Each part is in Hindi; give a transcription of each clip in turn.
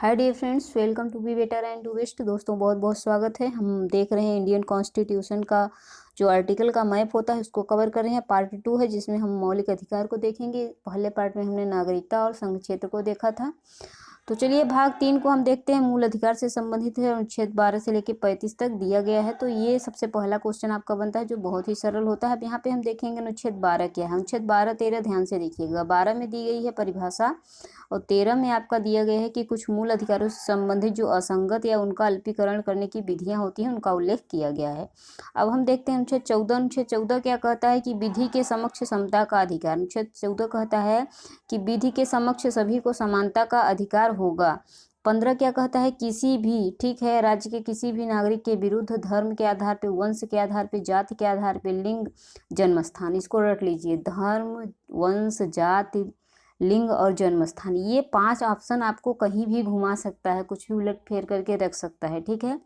Hi dear friends, welcome to be better and to best. दोस्तों बहुत बहुत स्वागत है। हम देख रहे हैं इंडियन कॉन्स्टिट्यूशन का जो आर्टिकल का मैप होता है उसको कवर कर रहे हैं। पार्ट 2 है जिसमें हम मौलिक अधिकार को देखेंगे। पहले पार्ट में हमने नागरिकता और संघ क्षेत्र को देखा था। तो चलिए भाग 3 को हम देखते हैं। मूल अधिकार से संबंधित है। अनुच्छेद 12 से लेकर 35 तक दिया गया है। तो ये सबसे पहला क्वेश्चन आपका बनता है जो बहुत ही सरल होता है। अब यहाँ पे हम देखेंगे अनुच्छेद 12 क्या है। अनुच्छेद 12, 13 ध्यान से देखिएगा। 12 में दी गई है परिभाषा और 13 में आपका दिया गया है कि कुछ मूल अधिकारों से संबंधित जो असंगत या उनका अल्पीकरण करने की विधियां होती हैं उनका उल्लेख किया गया है। अब हम देखते हैं अनुच्छेद 14। अनुच्छेद 14 क्या कहता है कि विधि के समक्ष समता का अधिकार। अनुच्छेद 14 कहता है कि विधि के समक्ष सभी को समानता का अधिकार होगा। 15 क्या कहता है, किसी भी ठीक है राज्य के किसी भी नागरिक के विरुद्ध धर्म के आधार पे, वंश के आधार पे, जाति के आधार पे, लिंग, जन्म स्थान, इसको रट लीजिए। धर्म, वंश, जाति, लिंग और जन्म स्थान, ये 5 ऑप्शन आपको कहीं भी घुमा सकता है, कुछ भी उलट फेर करके रख सकता है। ठीक है,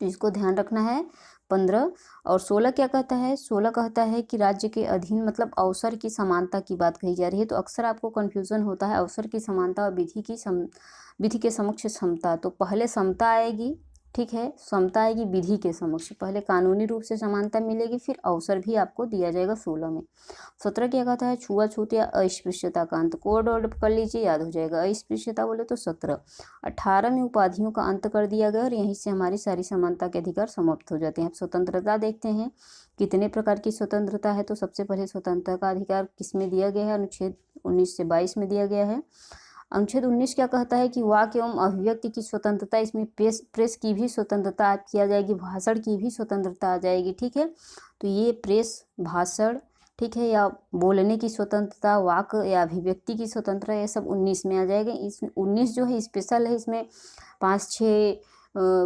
तो इसको ध्यान रखना है। 15 और 16 क्या कहता है। 16 कहता है कि राज्य के अधीन मतलब अवसर की समानता की बात कही जा रही है। तो अक्सर आपको कन्फ्यूजन होता है अवसर की समानता और विधि के समक्ष समता। तो पहले समता आएगी, ठीक है, समता आएगी विधि के समक्ष। पहले कानूनी रूप से समानता मिलेगी, फिर अवसर भी आपको दिया जाएगा 16 में। 17 क्या कहता है, छुआछूत या अस्पृश्यता का अंत। कोड वर्ड कर लीजिए, याद हो जाएगा। अस्पृश्यता बोले तो 17। 18 में उपाधियों का अंत कर दिया गया और यहीं से हमारी सारी समानता के अधिकार समाप्त हो जाते हैं। अब स्वतंत्रता देखते हैं कितने प्रकार की स्वतंत्रता है। तो सबसे पहले स्वतंत्रता का अधिकार किसमें दिया गया है, अनुच्छेद 19 से 22 में दिया गया है। अनुच्छेद 19 क्या कहता है कि वाक एवं अभिव्यक्ति की स्वतंत्रता, इसमें प्रेस की भी स्वतंत्रता किया जाएगी, भाषण की भी स्वतंत्रता आ जाएगी। ठीक है, तो ये प्रेस, भाषण, ठीक है, या बोलने की स्वतंत्रता, वाक या अभिव्यक्ति की स्वतंत्रता, ये सब 19 में आ जाएगा। इस 19 जो है स्पेशल है, इसमें 5-6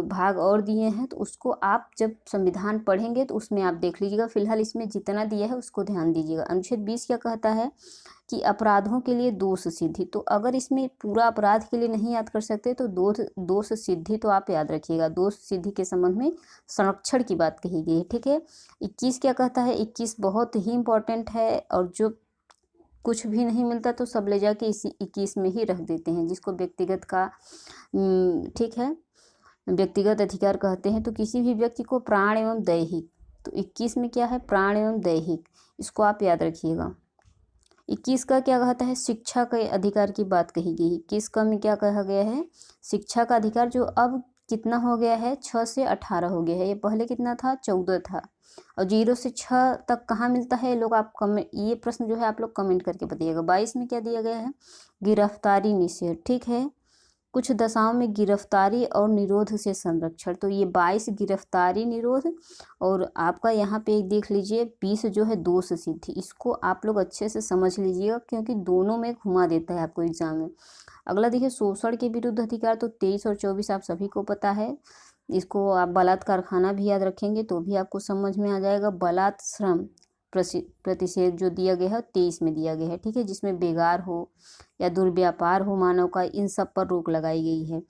भाग और दिए हैं। तो उसको आप जब संविधान पढ़ेंगे तो उसमें आप देख लीजिएगा। फिलहाल इसमें जितना दिया है उसको ध्यान दीजिएगा। अनुच्छेद 20 क्या कहता है कि अपराधों के लिए दोष सिद्धि। तो अगर इसमें पूरा अपराध के लिए नहीं याद कर सकते तो दोष सिद्धि तो आप याद रखिएगा। दोष सिद्धि के संबंध में संरक्षण की बात कही गई है। ठीक है, 21 क्या कहता है। 21 बहुत ही इंपॉर्टेंट है और जो कुछ भी नहीं मिलता तो सब ले जाके इसी 21 में ही रख देते हैं, जिसको व्यक्तिगत का ठीक है व्यक्तिगत अधिकार कहते हैं। तो किसी भी व्यक्ति को प्राण एवं दैहिक, तो 21 में क्या है, प्राण एवं दैहिक, इसको आप याद रखिएगा। 21 का क्या कहता है, शिक्षा के अधिकार की बात कही गई। 21 का में क्या कहा गया है, शिक्षा का अधिकार, जो अब कितना हो गया है, 6 से 18 हो गया है। ये पहले कितना था, 14 था। और 0 से 6 तक कहाँ मिलता है, लोग आप कमेंट, ये प्रश्न जो है आप लोग कमेंट करके बताइएगा। 22 में क्या दिया गया है, गिरफ्तारी निषेध। ठीक है, कुछ दशाओं में गिरफ्तारी और निरोध से संरक्षण। तो ये 22 गिरफ्तारी निरोध और आपका यहाँ पे देख लीजिए 20 जो है दोष सिद्धि। इसको आप लोग अच्छे से समझ लीजिएगा क्योंकि दोनों में घुमा देता है आपको एग्जाम में। अगला देखिए शोषण के विरुद्ध अधिकार। तो 23 और 24 आप सभी को पता है। इसको आप बलात्कार खाना भी याद रखेंगे तो भी आपको समझ में आ जाएगा। बलात् श्रम प्रतिषेध जो दिया गया है 23 में दिया गया है। ठीक है, जिसमें बेगार हो या दुर्व्यापार हो मानव का, इन सब पर रोक लगाई गई है।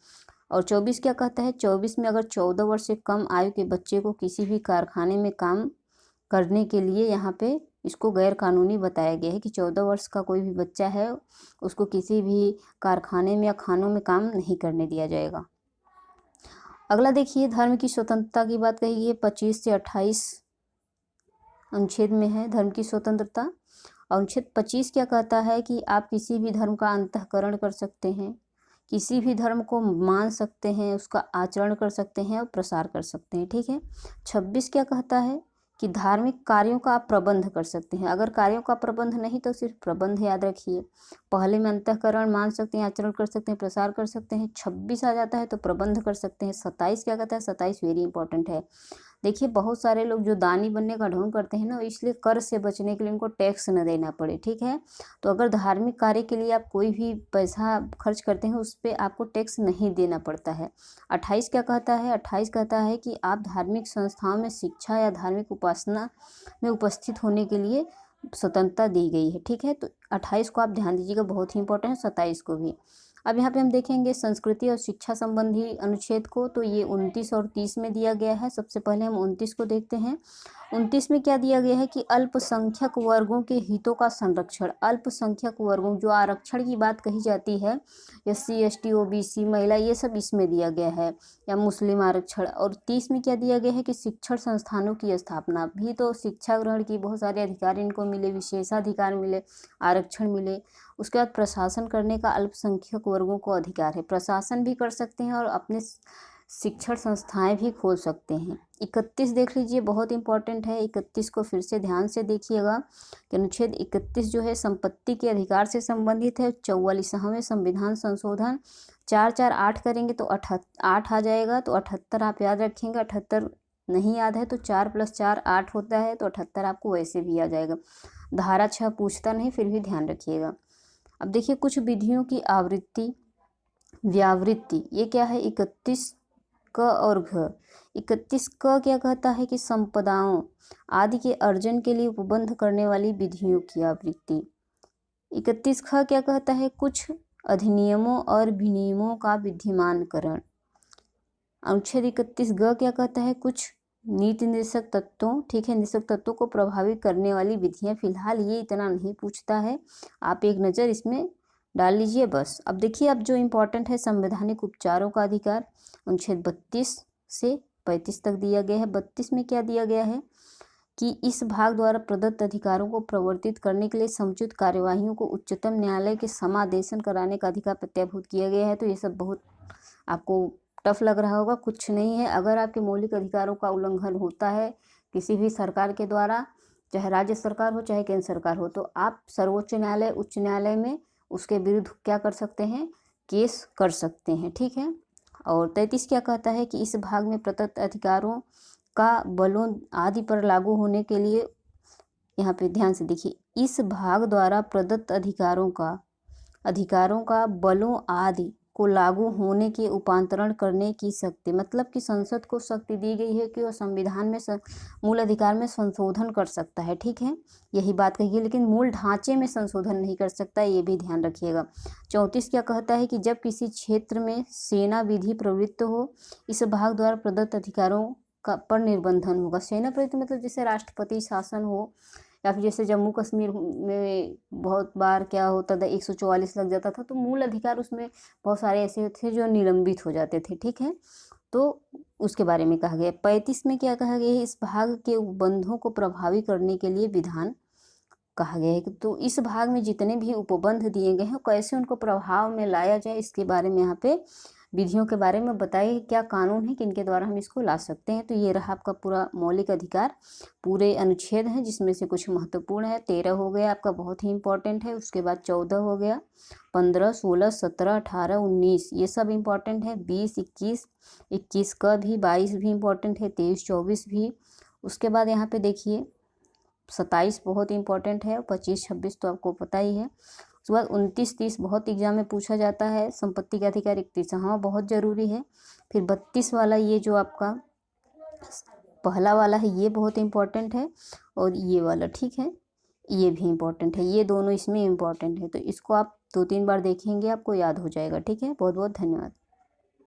और 24 क्या कहता है, 24 में अगर 14 वर्ष से कम आयु के बच्चे को किसी भी कारखाने में काम करने के लिए, यहाँ पे इसको गैर कानूनी बताया गया है कि 14 वर्ष का कोई भी बच्चा है उसको किसी भी कारखाने में या खानों में काम नहीं करने दिया जाएगा। अगला देखिए धर्म की स्वतंत्रता की बात कही है। 25 से 28 अनुच्छेद में है धर्म की स्वतंत्रता। अनुच्छेद 25 क्या कहता है कि आप किसी भी धर्म का अंतःकरण कर सकते हैं, किसी भी धर्म को मान सकते हैं, उसका आचरण कर सकते हैं और प्रसार कर सकते हैं। ठीक है, 26 क्या कहता है कि धार्मिक कार्यों का आप प्रबंध कर सकते हैं। अगर कार्यों का प्रबंध नहीं तो सिर्फ प्रबंध याद रखिए। पहले में अंतःकरण मान सकते हैं, आचरण कर सकते हैं, प्रसार कर सकते हैं। 26 आ जाता है तो प्रबंध कर सकते हैं। 27 क्या कहता है, 27 वेरी इंपॉर्टेंट है। देखिए बहुत सारे लोग जो दानी बनने का ढोंग करते हैं ना, इसलिए कर से बचने के लिए उनको टैक्स न देना पड़े। ठीक है, तो अगर धार्मिक कार्य के लिए आप कोई भी पैसा खर्च करते हैं उस पर आपको टैक्स नहीं देना पड़ता है। 28 क्या कहता है, 28 कहता है कि आप धार्मिक संस्थाओं में शिक्षा या धार्मिक उपासना में उपस्थित होने के लिए स्वतंत्रता दी गई है। ठीक है, तो 28 को आप ध्यान दीजिएगा, बहुत ही इंपॉर्टेंट है। 27 को भी। अब यहाँ पे हम देखेंगे संस्कृति और शिक्षा संबंधी अनुच्छेद को। तो ये 29 और 30 में दिया गया है। सबसे पहले हम 29 को देखते हैं। 29 में क्या दिया गया है कि अल्पसंख्यक वर्गों के हितों का संरक्षण। अल्पसंख्यक वर्गों, जो आरक्षण की बात कही जाती है, SC ST OBC महिला, ये सब इसमें दिया गया है, या मुस्लिम आरक्षण। और 30 में क्या दिया गया है कि शिक्षण संस्थानों की स्थापना। भी तो शिक्षा ग्रहण की बहुत सारे अधिकार इनको मिले, विशेषाधिकार मिले, आरक्षण मिले। उसके बाद प्रशासन करने का अल्पसंख्यक वर्गों को अधिकार है, प्रशासन भी कर सकते हैं और अपने शिक्षण संस्थाएं भी खोल सकते हैं। 31 देख लीजिए, बहुत इंपॉर्टेंट है। 31 को फिर से ध्यान से देखिएगा कि अनुच्छेद 31 जो है संपत्ति के अधिकार से संबंधित है। 44वें संविधान संशोधन, 4 4 8 करेंगे तो 8 आ जाएगा, तो 78 आप याद रखेंगे। 78 नहीं याद है तो 4 + 4 8 होता है, तो 78 आपको वैसे भी आ जाएगा। धारा 6 पूछता नहीं, फिर भी ध्यान रखिएगा। अब देखिए कुछ विधियों की आवृत्ति, व्यावृत्ति, ये क्या है? 31 क और घ। 31 क क्या कहता है कि संपदाओं आदि के अर्जन के लिए उपबंध करने वाली विधियों की आवृत्ति। 31 ख क्या कहता है? कुछ अधिनियमों और विनियमों का विधिमानकरण। अनुच्छेद 31 ग क्या कहता है? कुछ नीति निर्देशक तत्वों, ठीक है, निर्देशक तत्वों को प्रभावित करने वाली विधियां। फिलहाल ये इतना नहीं पूछता है, आप एक नज़र इसमें डाल लीजिए बस। अब देखिए, अब जो इम्पोर्टेंट है, संवैधानिक उपचारों का अधिकार, अनुच्छेद 32 से 35 तक दिया गया है। 32 में क्या दिया गया है कि इस भाग द्वारा प्रदत्त अधिकारों को प्रवर्तित करने के लिए समुचित कार्यवाहियों को उच्चतम न्यायालय के समादेशन कराने का अधिकार प्रत्याभूत किया गया है। तो ये सब बहुत आपको टफ लग रहा होगा, कुछ नहीं है। अगर आपके मौलिक अधिकारों का उल्लंघन होता है किसी भी सरकार के द्वारा, चाहे राज्य सरकार हो चाहे केंद्र सरकार हो, तो आप सर्वोच्च न्यायालय, उच्च न्यायालय में उसके विरुद्ध क्या कर सकते हैं? केस कर सकते हैं, ठीक है। और 33 क्या कहता है कि इस भाग में प्रदत्त अधिकारों का बलों आदि पर लागू होने के लिए, यहाँ पे ध्यान से देखिए, इस भाग द्वारा प्रदत्त अधिकारों का बलों आदि को लागू होने के उपांतरण करने की शक्ति, मतलब कि संसद को शक्ति दी गई है कि वह संविधान में मूल अधिकार में संशोधन कर सकता है, ठीक है, यही बात कही है, लेकिन मूल ढांचे में संशोधन नहीं कर सकता, ये भी ध्यान रखिएगा। 34 क्या कहता है कि जब किसी क्षेत्र में सेना विधि प्रवृत्त हो, इस भाग द्वारा प्रदत्त अधिकारों का पर निर्बंधन होगा। सेना प्रवृत्ति मतलब जैसे राष्ट्रपति शासन हो, या फिर जैसे जम्मू कश्मीर में बहुत बार क्या होता था, 144 लग जाता था, तो मूल अधिकार उसमें बहुत सारे ऐसे थे जो निलंबित हो जाते थे, ठीक है, तो उसके बारे में कहा गया। 35 में क्या कहा गया है? इस भाग के उपबंधों को प्रभावी करने के लिए विधान कहा गया है। तो इस भाग में जितने भी उपबंध दिए गए हैं, कैसे उनको प्रभाव में लाया जाए, इसके बारे में यहाँ पे विधियों के बारे में बताइए, क्या कानून है किनके द्वारा हम इसको ला सकते हैं। तो ये रहा आपका पूरा मौलिक अधिकार, पूरे अनुच्छेद हैं, जिसमें से कुछ महत्वपूर्ण है। 13 हो गया आपका, बहुत ही इंपॉर्टेंट है। उसके बाद 14 हो गया, 15, 16, 17, 18, 19 ये सब इंपॉर्टेंट है। 20, 21 का भी, 22 भी इंपॉर्टेंट है, 23, 24 भी। उसके बाद यहाँ पे देखिए 27 बहुत इंपॉर्टेंट है, 25, 26 तो आपको पता ही है। उसके बाद 29, 30 बहुत एग्जाम में पूछा जाता है। संपत्ति के अधिकार 31 हाँ बहुत ज़रूरी है। फिर 32 वाला, ये जो आपका पहला वाला है, ये बहुत इंपॉर्टेंट है, और ये वाला, ठीक है, ये भी इंपॉर्टेंट है। ये दोनों इसमें इंपॉर्टेंट है, तो इसको आप 2-3 बार देखेंगे, आपको याद हो जाएगा, ठीक है। बहुत बहुत धन्यवाद।